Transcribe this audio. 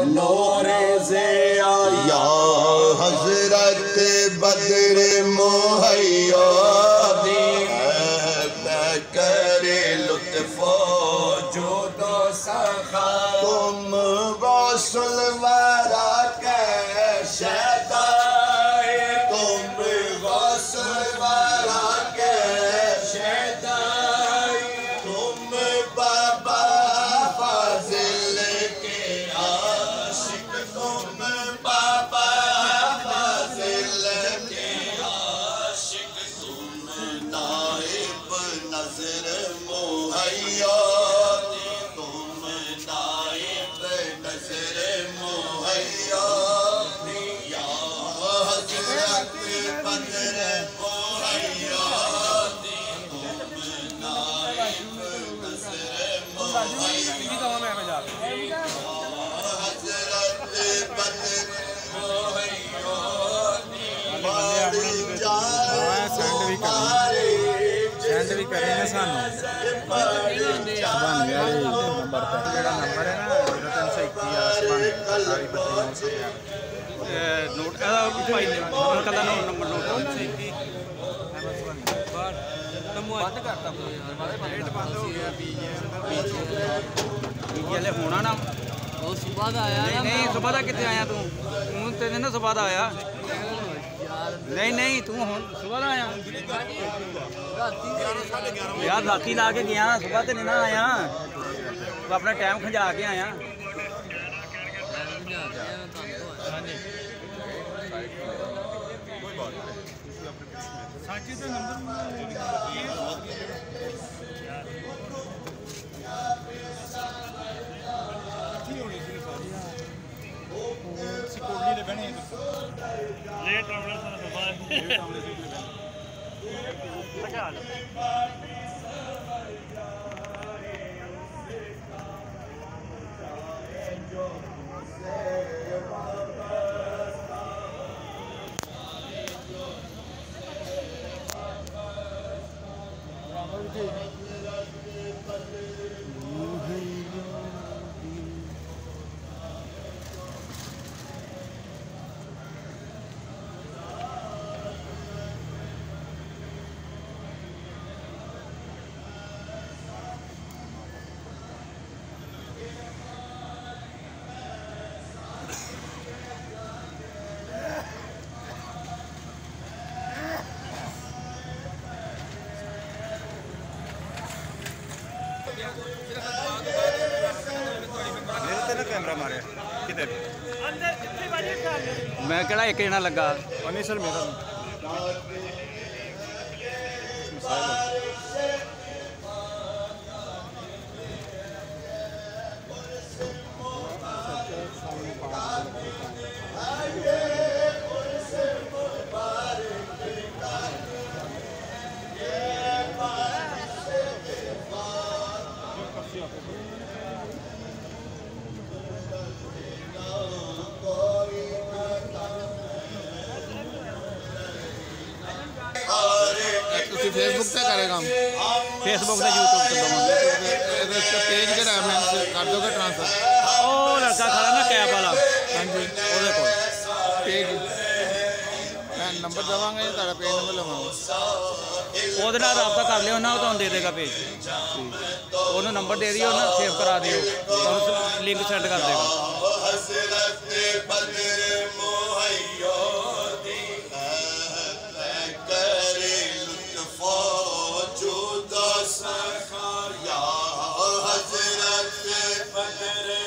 नूरे ज़िया या हज़रत बद्र मुहैया दी करे लुत्फ़ो जुदो सखा तुम गौसल वारा के शैताए तुम गौसल वारा के शैताए तुम बाबा फाजिल के आशिक तुम बाबा फाजिल के आशिक तुम नाइब नज़र मुहैया तुम नाइब नज़र मुहैया या हज़रत बद्र मुहैया तुम नाइब नज़र मुहैया हज़रत बद्र मुहैया बड़ी जान सेंड भी करेंगे सानू बन गया नंबर है ना 0321 नोट भाई ने कदा नंबर नोट बंद करता रेट बंद हो गया बीजे होना ना सुबह का आया नहीं सुबह का कितने आया तू तेरे ना सुबह का आया नहीं तू हूँ सुबह का आया यार राती ला के गया सुबह तो नहीं ना आया तू अपना टाइम खंजा के आया लेट आउਣਾ ਸਾਨੂੰ ਬਾਅਦ ਕੀ ਹਾਲ कैमरा मारे किधर मैं केड़ा एक जना लगा सर मेरा फेसबुक पे करेगा हम फेसबुक से यूट्यूब से पेज के कर दोगे ट्रांसफर ओ लड़का खड़ा ना कैब वाला हाँ जी वो देखो पेज नंबर दवांगे तारा पेज नंबर लवांगे ਉਹਦੇ ਨਾਲ ਰਾਬਤਾ ਕਰ ਲਿਓ ਨਾ ਉਹ ਤੁਹਾਨੂੰ ਦੇ ਦੇਗਾ ਪੇਜ ਉਹਨੂੰ ਨੰਬਰ ਦੇ ਦਿਓ ਨਾ ਸੇਵ ਕਰਾ ਦਿਓ ਤੁਹਾਨੂੰ ਲਿੰਕ ਸੈਂਡ ਕਰ ਦੇਗਾ या हज़रत बद्र